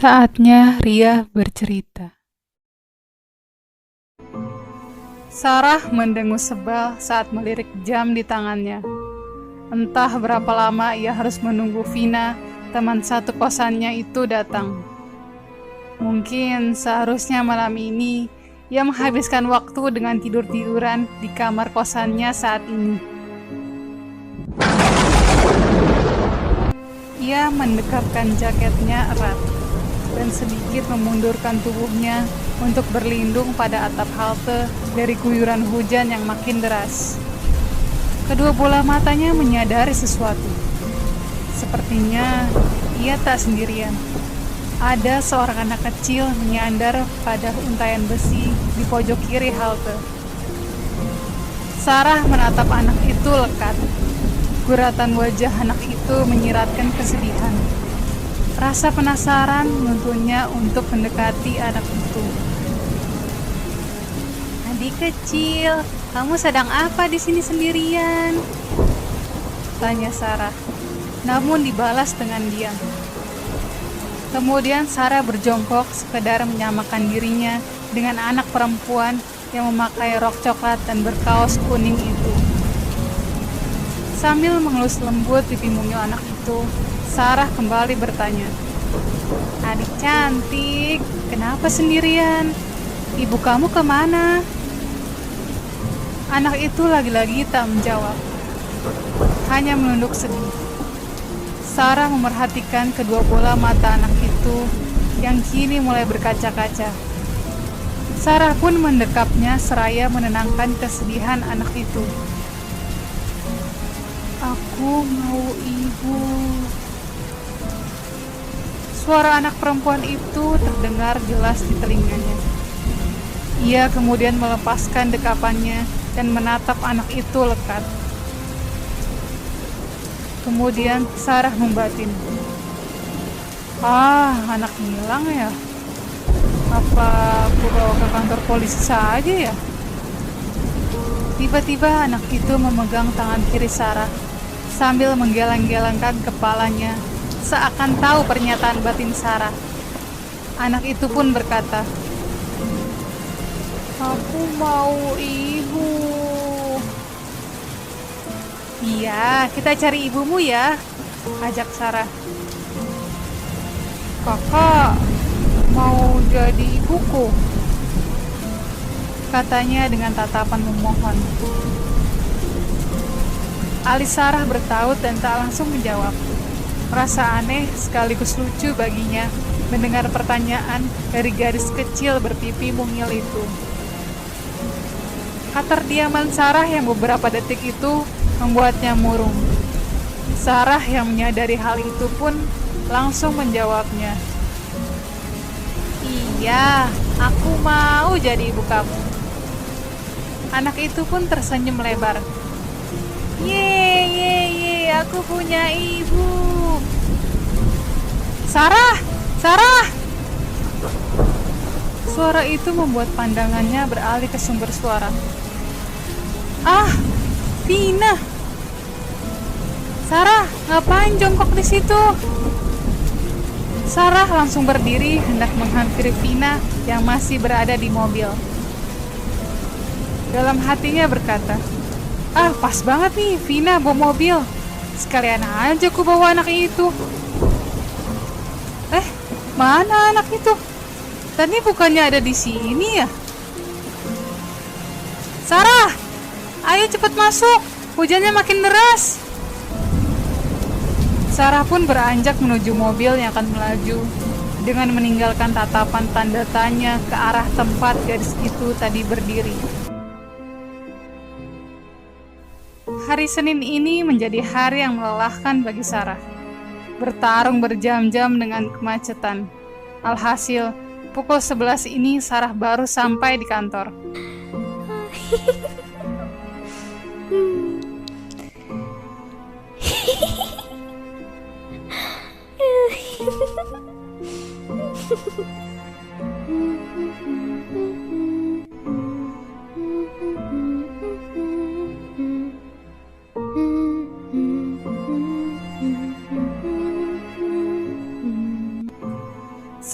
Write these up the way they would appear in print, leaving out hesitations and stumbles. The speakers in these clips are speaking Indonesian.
Saatnya Ria bercerita. Sarah mendengus sebal saat melirik jam di tangannya. Entah berapa lama ia harus menunggu Vina, teman satu kosannya itu datang. Mungkin seharusnya malam ini ia menghabiskan waktu dengan tidur-tiduran di kamar kosannya saat ini. Ia mendekapkan jaketnya erat dan sedikit memundurkan tubuhnya untuk berlindung pada atap halte dari guyuran hujan yang makin deras. Kedua bola matanya menyadari sesuatu. Sepertinya ia tak sendirian. Ada seorang anak kecil menyandar pada untaian besi di pojok kiri halte. Sarah menatap anak itu lekat. Guratan wajah anak itu menyiratkan kesedihan. Rasa penasaran menuntunnya untuk mendekati anak itu. "Adik kecil, kamu sedang apa di sini sendirian?" tanya Sarah, namun dibalas dengan diam. Kemudian Sarah berjongkok sekedar menyamakan dirinya dengan anak perempuan yang memakai rok coklat dan berkaos kuning itu. Sambil mengelus lembut pipi mungil anak itu, Sarah kembali bertanya, "Adik cantik, kenapa sendirian? Ibu kamu kemana?" Anak itu lagi-lagi tak menjawab, hanya menunduk sedih. Sarah memerhatikan kedua bola mata anak itu yang kini mulai berkaca-kaca. Sarah pun mendekapnya seraya menenangkan kesedihan anak itu. "Aku mau ibu." Suara anak perempuan itu terdengar jelas di telinganya. Ia kemudian melepaskan dekapannya dan menatap anak itu lekat. Kemudian Sarah membatin, "Anak hilang ya? Apa aku bawa ke kantor polisi saja ya?" Tiba-tiba anak itu memegang tangan kiri Sarah sambil menggeleng-gelengkan kepalanya seakan tahu pernyataan batin Sarah. Anak itu pun berkata, "Aku mau ibu." "Iya, kita cari ibumu ya," ajak Sarah. "Kakak mau jadi ibuku?" katanya dengan tatapan memohon. Alis Sarah bertaut dan tak langsung menjawab. Rasa aneh sekaligus lucu baginya mendengar pertanyaan dari gadis kecil berpipi mungil itu. Keterdiaman Sarah yang beberapa detik itu membuatnya murung. Sarah yang menyadari hal itu pun langsung menjawabnya, "Iya, aku mau jadi ibu kamu." Anak itu pun tersenyum lebar. Ye, aku punya ibu." "Sarah! Sarah!" Suara itu membuat pandangannya beralih ke sumber suara. Vina! "Sarah, ngapain jongkok di situ?" Sarah langsung berdiri hendak menghampiri Vina yang masih berada di mobil. Dalam hatinya berkata, "Pas banget nih Vina bawa mobil. Sekalian aja ku bawa anak itu." Mana anak itu? Tadi bukannya ada di sini ya? "Sarah, ayo cepat masuk. Hujannya makin deras." Sarah pun beranjak menuju mobil yang akan melaju dengan meninggalkan tatapan tanda tanya ke arah tempat gadis itu tadi berdiri. Hari Senin ini menjadi hari yang melelahkan bagi Sarah. Bertarung berjam-jam dengan kemacetan. Alhasil, pukul 11 ini Sarah baru sampai di kantor.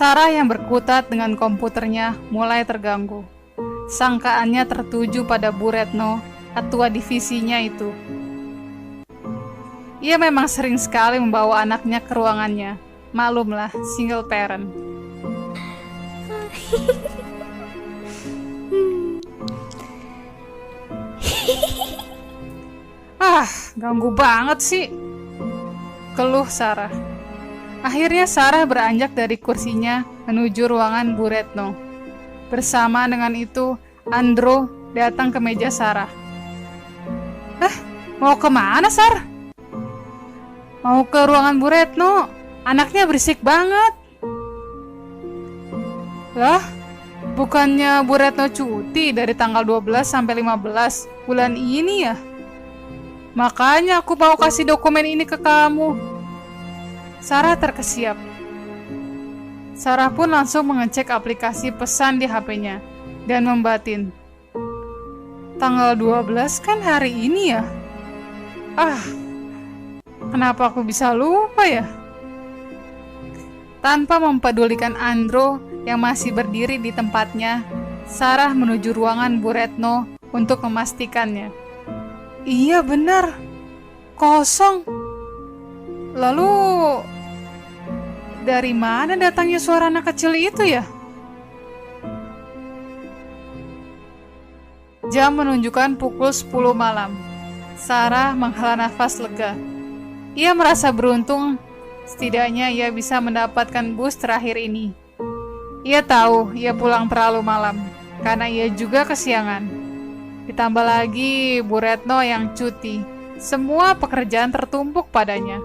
Sarah yang berkutat dengan komputernya mulai terganggu. Sangkaannya tertuju pada Bu Retno, ketua divisinya itu. Ia memang sering sekali membawa anaknya ke ruangannya. Maklumlah, single parent. Ganggu banget sih, keluh Sarah. Akhirnya Sarah beranjak dari kursinya menuju ruangan Bu Retno. Bersama dengan itu, Andro datang ke meja Sarah. Mau kemana, Sar? Mau ke ruangan Bu Retno. Anaknya berisik banget. Lah, bukannya Bu Retno cuti dari tanggal 12 sampai 15 bulan ini ya? Makanya aku mau kasih dokumen ini ke kamu. Sarah terkesiap. Sarah pun langsung mengecek aplikasi pesan di HP-nya dan membatin. Tanggal 12 kan hari ini ya? Kenapa aku bisa lupa ya? Tanpa mempedulikan Andro yang masih berdiri di tempatnya, Sarah menuju ruangan Bu Retno untuk memastikannya. Iya benar, kosong. Lalu, dari mana datangnya suara anak kecil itu ya? Jam menunjukkan pukul 10 malam. Sarah menghela nafas lega. Ia merasa beruntung, setidaknya ia bisa mendapatkan bus terakhir ini. Ia tahu ia pulang terlalu malam, karena ia juga kesiangan. Ditambah lagi Bu Retno yang cuti. Semua pekerjaan tertumpuk padanya.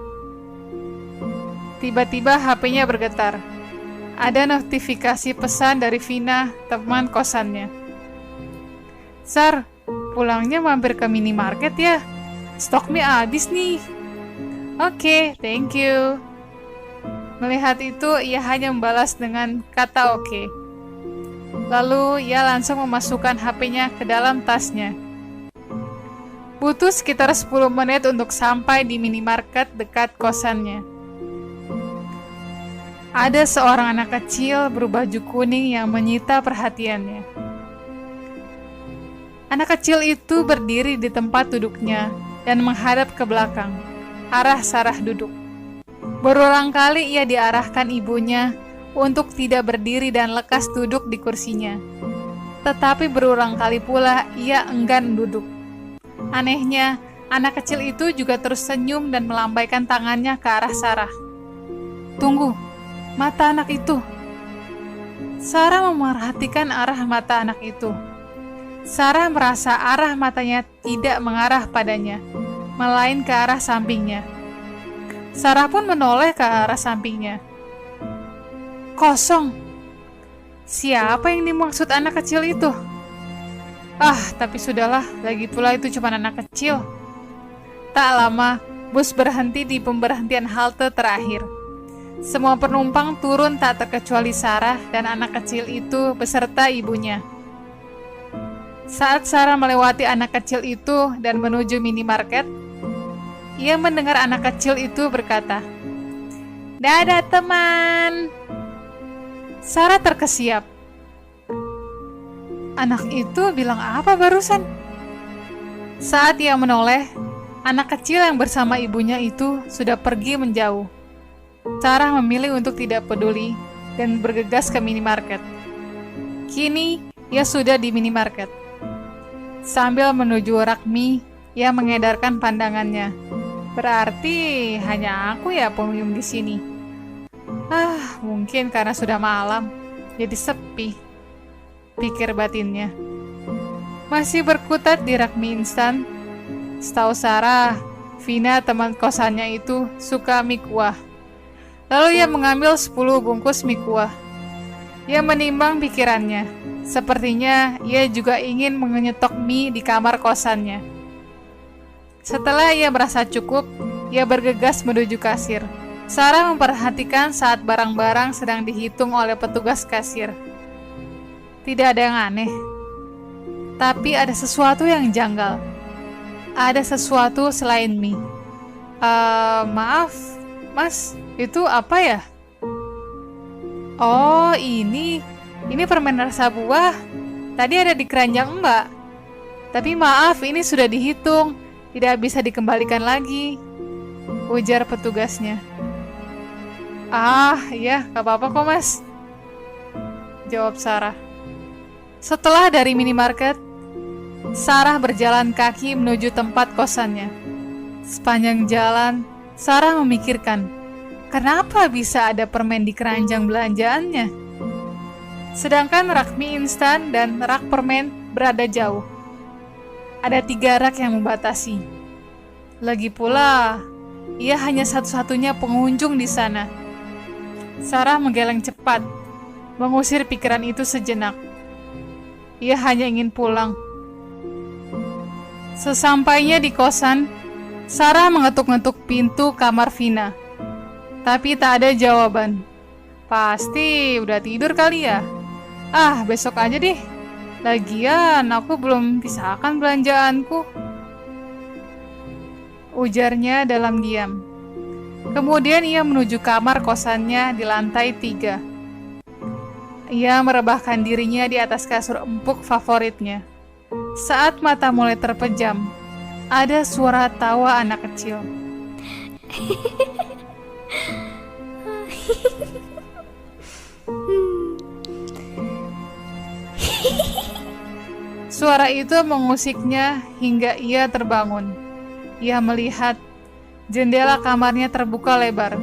Tiba-tiba HP-nya bergetar. Ada notifikasi pesan dari Vina, teman kosannya. Sar, pulangnya mampir ke minimarket ya. Stok mie habis nih. Oke, thank you. Melihat itu, ia hanya membalas dengan kata oke. Lalu ia langsung memasukkan HP-nya ke dalam tasnya. Butuh sekitar 10 menit untuk sampai di minimarket dekat kosannya. Ada seorang anak kecil berbaju kuning yang menyita perhatiannya. Anak kecil itu berdiri di tempat duduknya dan menghadap ke belakang, arah Sarah duduk. Berulang kali ia diarahkan ibunya untuk tidak berdiri dan lekas duduk di kursinya. Tetapi berulang kali pula ia enggan duduk. Anehnya, anak kecil itu juga terus senyum dan melambaikan tangannya ke arah Sarah. Tunggu, mata anak itu. Sarah memerhatikan arah mata anak itu. Sarah merasa arah matanya tidak mengarah padanya, melainkan ke arah sampingnya. Sarah pun menoleh ke arah sampingnya. Kosong. Siapa yang dimaksud anak kecil itu? Tapi sudahlah, lagi pula itu cuma anak kecil. Tak lama, bus berhenti di pemberhentian halte terakhir. Semua penumpang turun tak terkecuali Sarah dan anak kecil itu beserta ibunya. Saat Sarah melewati anak kecil itu dan menuju minimarket, ia mendengar anak kecil itu berkata, "Dadah teman." Sarah terkesiap. Anak itu bilang apa barusan? Saat ia menoleh, anak kecil yang bersama ibunya itu sudah pergi menjauh. Sarah memilih untuk tidak peduli dan bergegas ke minimarket. Kini, ia sudah di minimarket. Sambil menuju rak mie, ia mengedarkan pandangannya. Berarti hanya aku ya pengunjung di sini. Mungkin karena sudah malam, jadi sepi, pikir batinnya. Masih berkutat di rak mie instan. Setahu Sarah, Vina teman kosannya itu suka mie kuah. Lalu ia mengambil 10 bungkus mie kuah. Ia menimbang pikirannya. Sepertinya ia juga ingin menyetok mie di kamar kosannya. Setelah ia merasa cukup, ia bergegas menuju kasir. Sarah memperhatikan saat barang-barang sedang dihitung oleh petugas kasir. Tidak ada yang aneh. Tapi ada sesuatu yang janggal. Ada sesuatu selain mie. Maaf, Mas, itu apa ya? Oh, ini permen rasa buah. Tadi ada di keranjang Mbak. Tapi maaf, ini sudah dihitung. Tidak bisa dikembalikan lagi, ujar petugasnya. Ah, iya, gak apa-apa kok mas, jawab Sarah. Setelah dari minimarket, Sarah berjalan kaki menuju tempat kosannya. Sepanjang jalan, Sarah memikirkan, kenapa bisa ada permen di keranjang belanjaannya? Sedangkan rak mie instan dan rak permen berada jauh. Ada 3 rak yang membatasi. Lagi pula, ia hanya satu-satunya pengunjung di sana. Sarah menggeleng cepat, mengusir pikiran itu sejenak. Ia hanya ingin pulang. Sesampainya di kosan, Sarah mengetuk-ngetuk pintu kamar Vina. Tapi tak ada jawaban. Pasti udah tidur kali ya. Ah, besok aja deh. Lagian aku belum pisahkan belanjaanku, ujarnya dalam diam. Kemudian ia menuju kamar kosannya di lantai 3. Ia merebahkan dirinya di atas kasur empuk favoritnya. Saat mata mulai terpejam, ada suara tawa anak kecil. Suara itu mengusiknya hingga ia terbangun. Ia melihat jendela kamarnya terbuka lebar.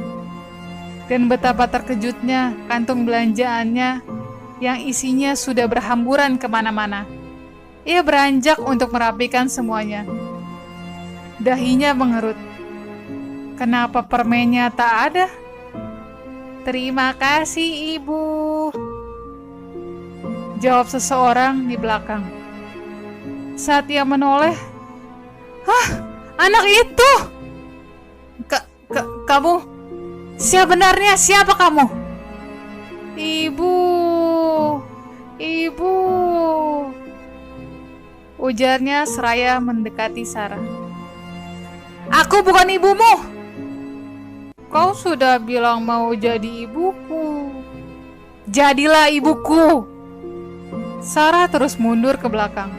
Dan betapa terkejutnya kantung belanjaannya yang isinya sudah berhamburan kemana-mana. Ia beranjak untuk merapikan semuanya. Dahinya mengerut. Kenapa permennya tak ada? Terima kasih ibu, jawab seseorang di belakang. Saat ia menoleh, hah, anak itu! Kamu, sebenarnya siapa kamu? Ibu, ujarnya seraya mendekati Sarah. Aku bukan ibumu. Kau sudah bilang mau jadi ibuku. Jadilah ibuku. Sarah terus mundur ke belakang,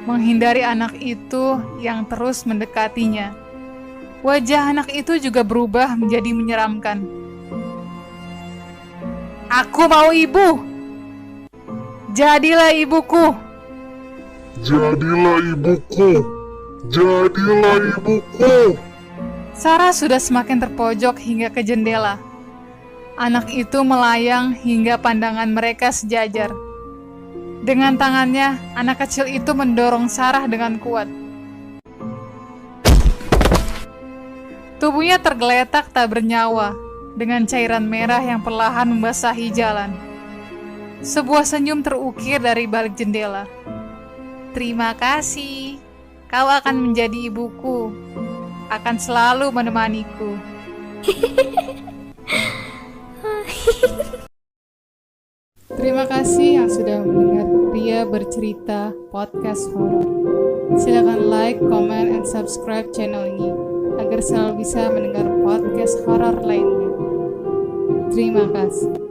menghindari anak itu yang terus mendekatinya. Wajah anak itu juga berubah menjadi menyeramkan. Aku mau ibu. Jadilah ibuku. Jadilah ibuku. Jadilah ibuku. Sarah sudah semakin terpojok hingga ke jendela. Anak itu melayang hingga pandangan mereka sejajar. Dengan tangannya, anak kecil itu mendorong Sarah dengan kuat. Tubuhnya tergeletak tak bernyawa, dengan cairan merah yang perlahan membasahi jalan. Sebuah senyum terukir dari balik jendela. Terima kasih, kau akan menjadi ibuku, akan selalu menemaniku. Terima kasih yang sudah mendengar Pria Bercerita Podcast Horor. Silakan like, comment, and subscribe channel ini agar selalu bisa mendengar podcast horor lainnya. Terima kasih.